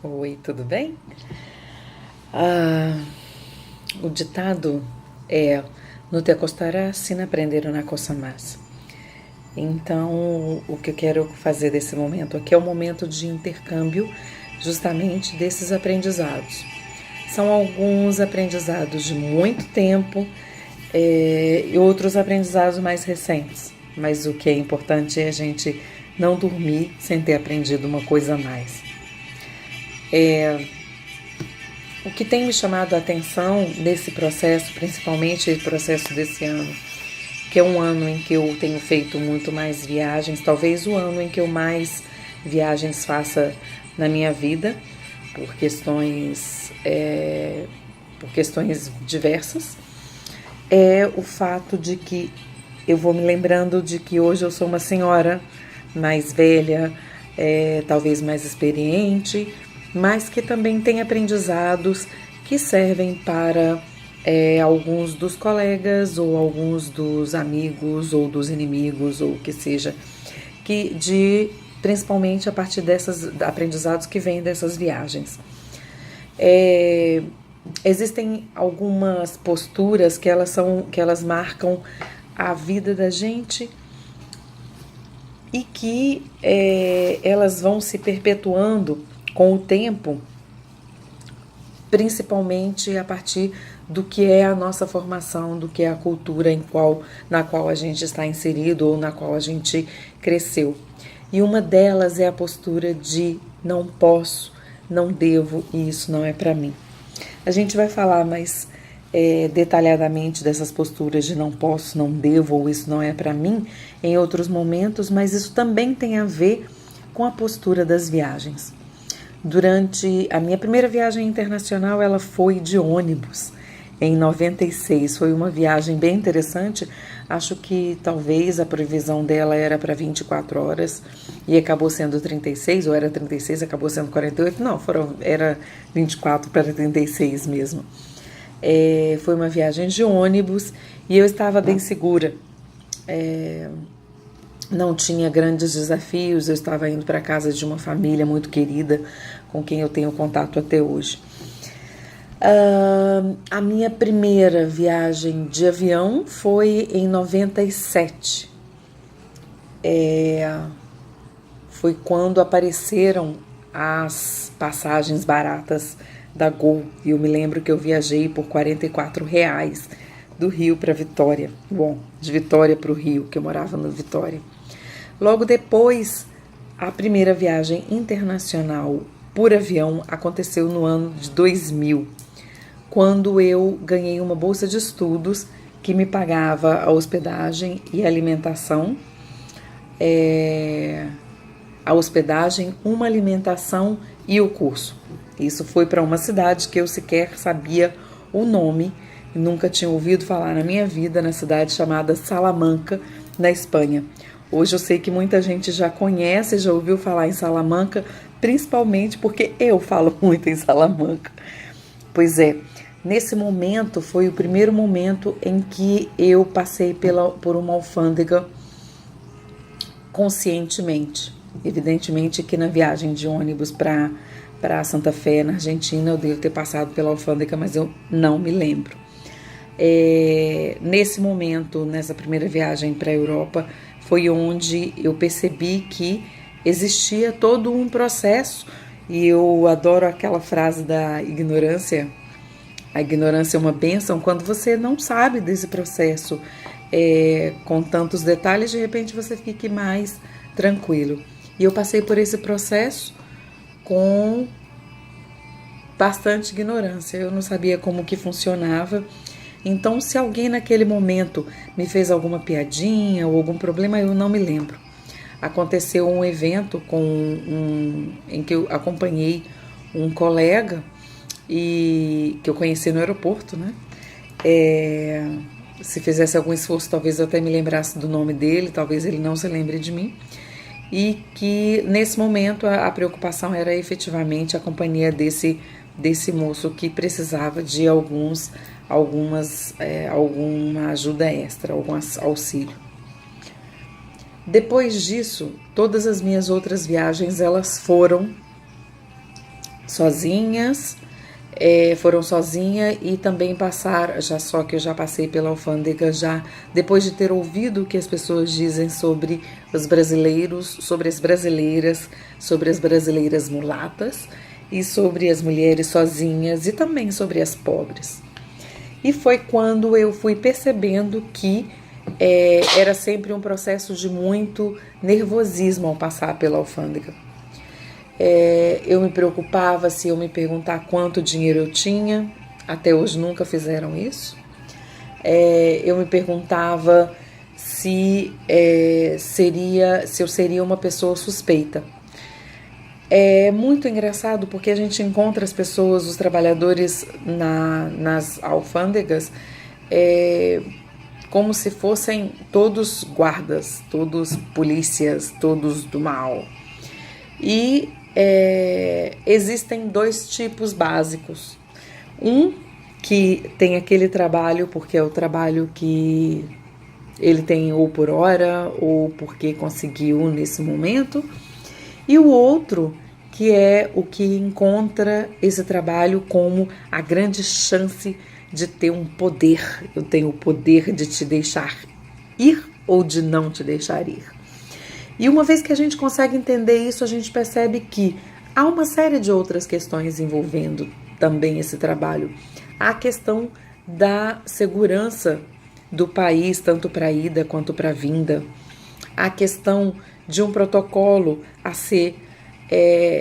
Oi, tudo bem? Ah, o ditado é: no te acostarás sin aprender una cosa más. Então, o que eu quero fazer desse momento aqui é um momento de intercâmbio justamente desses aprendizados. São alguns aprendizados de muito tempo e outros aprendizados mais recentes. Mas o que é importante é a gente não dormir sem ter aprendido uma coisa a mais. O que tem me chamado a atenção nesse processo, principalmente o processo desse ano, que é um ano em que eu tenho feito muito mais viagens, talvez o ano em que eu mais viagens faça na minha vida, por questões diversas, é o fato de que eu vou me lembrando de que hoje eu sou uma senhora mais velha, talvez mais experiente, mas que também tem aprendizados que servem para alguns dos colegas ou alguns dos amigos ou dos inimigos ou o que seja, principalmente a partir desses aprendizados que vêm dessas viagens. Existem algumas posturas que elas marcam a vida da gente e que elas vão se perpetuando com o tempo, principalmente a partir do que é a nossa formação, do que é a cultura na qual a gente está inserido ou na qual a gente cresceu. E uma delas é a postura de não posso, não devo e isso não é para mim. A gente vai falar mais detalhadamente dessas posturas de não posso, não devo ou isso não é para mim em outros momentos, mas isso também tem a ver com a postura das viagens. Durante a minha primeira viagem internacional, ela foi de ônibus, em 96. Foi uma viagem bem interessante. Acho que talvez a previsão dela era para 24 horas e acabou sendo 36, ou era 36, acabou sendo 48. Não, era 24 para 36 mesmo. Foi uma viagem de ônibus e eu estava bem segura. Não tinha grandes desafios, eu estava indo para a casa de uma família muito querida, com quem eu tenho contato até hoje. A minha primeira viagem de avião foi em 97. Foi quando apareceram as passagens baratas da Gol, e eu me lembro que eu viajei por R$44 do Rio para Vitória. Bom, de Vitória para o Rio, que eu morava no Vitória. Logo depois, a primeira viagem internacional por avião aconteceu no ano de 2000, quando eu ganhei uma bolsa de estudos que me pagava a hospedagem e a alimentação. A hospedagem, uma alimentação e o curso. Isso foi para uma cidade que eu sequer sabia o nome, nunca tinha ouvido falar na minha vida, na cidade chamada Salamanca, na Espanha. Hoje eu sei que muita gente já conhece, já ouviu falar em Salamanca, principalmente porque eu falo muito em Salamanca. Pois é, nesse momento foi o primeiro momento em que eu passei por uma alfândega conscientemente. Evidentemente que na viagem de ônibus para Santa Fé, na Argentina, eu devo ter passado pela alfândega, mas eu não me lembro. Nesse momento, nessa primeira viagem para a Europa, foi onde eu percebi que existia todo um processo, e eu adoro aquela frase da ignorância. A ignorância é uma bênção quando você não sabe desse processo com tantos detalhes, de repente você fique mais tranquilo. E eu passei por esse processo com bastante ignorância, eu não sabia como que funcionava. Então, se alguém naquele momento me fez alguma piadinha ou algum problema, eu não me lembro. Aconteceu um evento em que eu acompanhei um colega e que eu conheci no aeroporto, né? Se fizesse algum esforço, talvez eu até me lembrasse do nome dele, talvez ele não se lembre de mim. E que nesse momento a preocupação era efetivamente a companhia desse moço que precisava de alguma ajuda extra, algum auxílio. Depois disso, todas as minhas outras viagens elas foram sozinhas, foram sozinha e também passaram, só que eu já passei pela alfândega já, depois de ter ouvido o que as pessoas dizem sobre os brasileiros, sobre as brasileiras mulatas e sobre as mulheres sozinhas e também sobre as pobres. E foi quando eu fui percebendo que era sempre um processo de muito nervosismo ao passar pela alfândega. Eu me preocupava se eu me perguntar quanto dinheiro eu tinha, até hoje nunca fizeram isso. Eu me perguntava se eu seria uma pessoa suspeita. É muito engraçado porque a gente encontra as pessoas, os trabalhadores nas alfândegas, como se fossem todos guardas, todos polícias, todos do mal. E existem dois tipos básicos. Um que tem aquele trabalho porque é o trabalho que ele tem ou por hora ou porque conseguiu nesse momento. E o outro que é o que encontra esse trabalho como a grande chance de ter um poder. Eu tenho o poder de te deixar ir ou de não te deixar ir. E uma vez que a gente consegue entender isso, a gente percebe que há uma série de outras questões envolvendo também esse trabalho. Há a questão da segurança do país, tanto para a ida quanto para a vinda. Há a questão de um protocolo a ser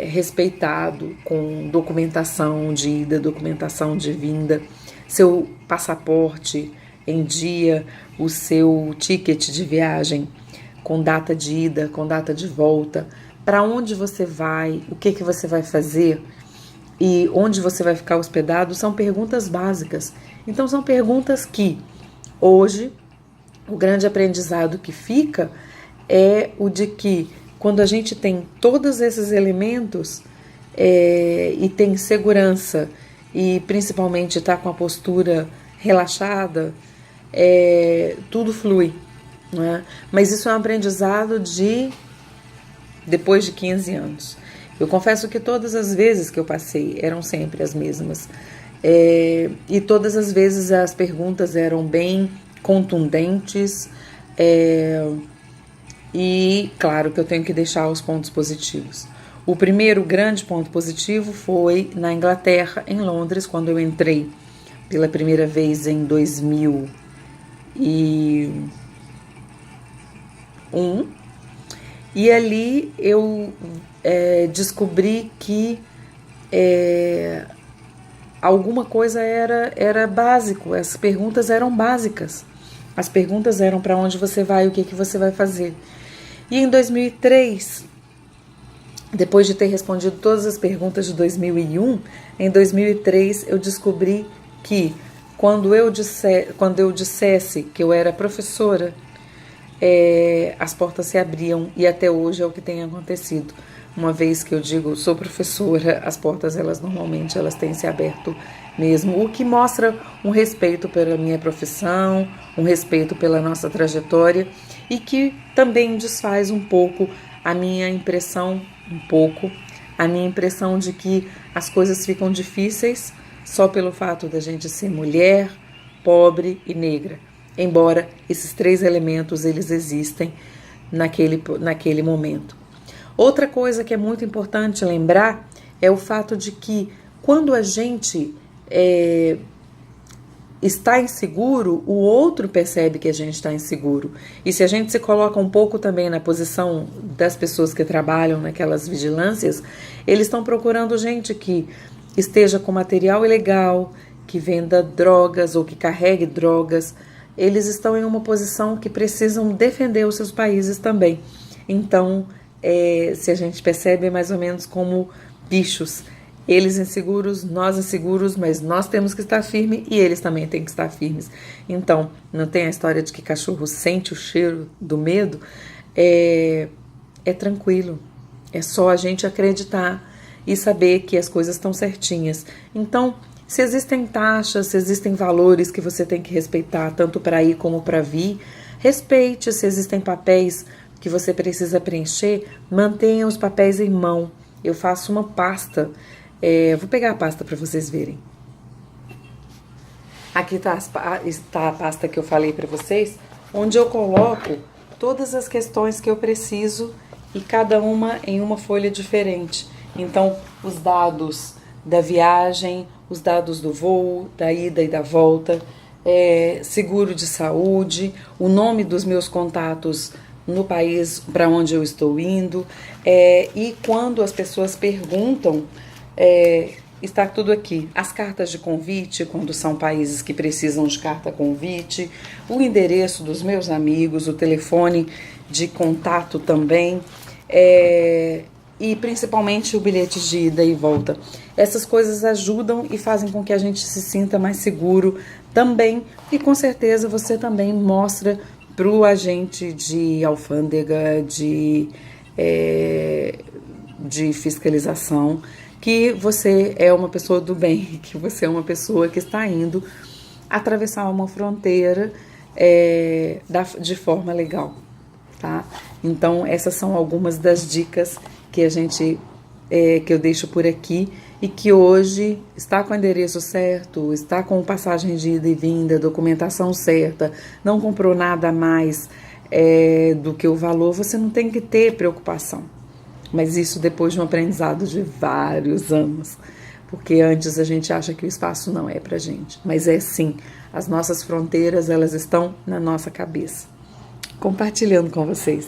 respeitado, com documentação de ida, documentação de vinda, seu passaporte em dia, o seu ticket de viagem, com data de ida, com data de volta, para onde você vai, o que você vai fazer e onde você vai ficar hospedado, são perguntas básicas. Então são perguntas que hoje o grande aprendizado que fica é o de que quando a gente tem todos esses elementos e tem segurança e principalmente está com a postura relaxada, tudo flui. Né? Mas isso é um aprendizado depois de 15 anos. Eu confesso que todas as vezes que eu passei eram sempre as mesmas. E todas as vezes as perguntas eram bem contundentes. E claro que eu tenho que deixar os pontos positivos. O primeiro grande ponto positivo foi na Inglaterra, em Londres, quando eu entrei pela primeira vez em 2001. E ali eu descobri que alguma coisa era básico, as perguntas eram básicas. As perguntas eram para onde você vai, o que você vai fazer. E em 2003, depois de ter respondido todas as perguntas de 2001, em 2003 eu descobri que quando eu dissesse que eu era professora, as portas se abriam e até hoje é o que tem acontecido. Uma vez que eu digo sou professora, as portas normalmente têm se aberto mesmo, o que mostra um respeito pela minha profissão, um respeito pela nossa trajetória e que também desfaz um pouco a minha impressão de que as coisas ficam difíceis só pelo fato da gente ser mulher, pobre e negra. Embora esses três elementos eles existem naquele momento. Outra coisa que é muito importante lembrar é o fato de que quando a gente está inseguro, o outro percebe que a gente está inseguro. E se a gente se coloca um pouco também na posição das pessoas que trabalham naquelas vigilâncias, eles estão procurando gente que esteja com material ilegal, que venda drogas ou que carregue drogas. Eles estão em uma posição que precisam defender os seus países também. Então, se a gente percebe, é mais ou menos como bichos. Eles inseguros, nós inseguros, mas nós temos que estar firmes e eles também têm que estar firmes. Então, não tem a história de que cachorro sente o cheiro do medo? É tranquilo. É só a gente acreditar e saber que as coisas estão certinhas. Então, se existem taxas, se existem valores que você tem que respeitar, tanto para ir como para vir, respeite. Se existem papéis que você precisa preencher, mantenha os papéis em mão. Eu faço uma pasta Vou pegar a pasta para vocês verem. Aqui está a pasta que eu falei para vocês, onde eu coloco todas as questões que eu preciso e cada uma em uma folha diferente. Então, os dados da viagem, os dados do voo, da ida e da volta, seguro de saúde, o nome dos meus contatos no país para onde eu estou indo, e quando as pessoas perguntam, está tudo aqui. As cartas de convite, quando são países que precisam de carta convite, o endereço dos meus amigos, o telefone de contato também, e principalmente o bilhete de ida e volta. Essas coisas ajudam e fazem com que a gente se sinta mais seguro também, e com certeza você também mostra para o agente de alfândega, de fiscalização, que você é uma pessoa do bem, que você é uma pessoa que está indo atravessar uma fronteira de forma legal, tá? Então, essas são algumas das dicas que que eu deixo por aqui e que hoje está com o endereço certo, está com passagem de ida e vinda, documentação certa, não comprou nada a mais do que o valor, você não tem que ter preocupação. Mas isso depois de um aprendizado de vários anos, porque antes a gente acha que o espaço não é pra gente, mas é sim. As nossas fronteiras, elas estão na nossa cabeça. Compartilhando com vocês.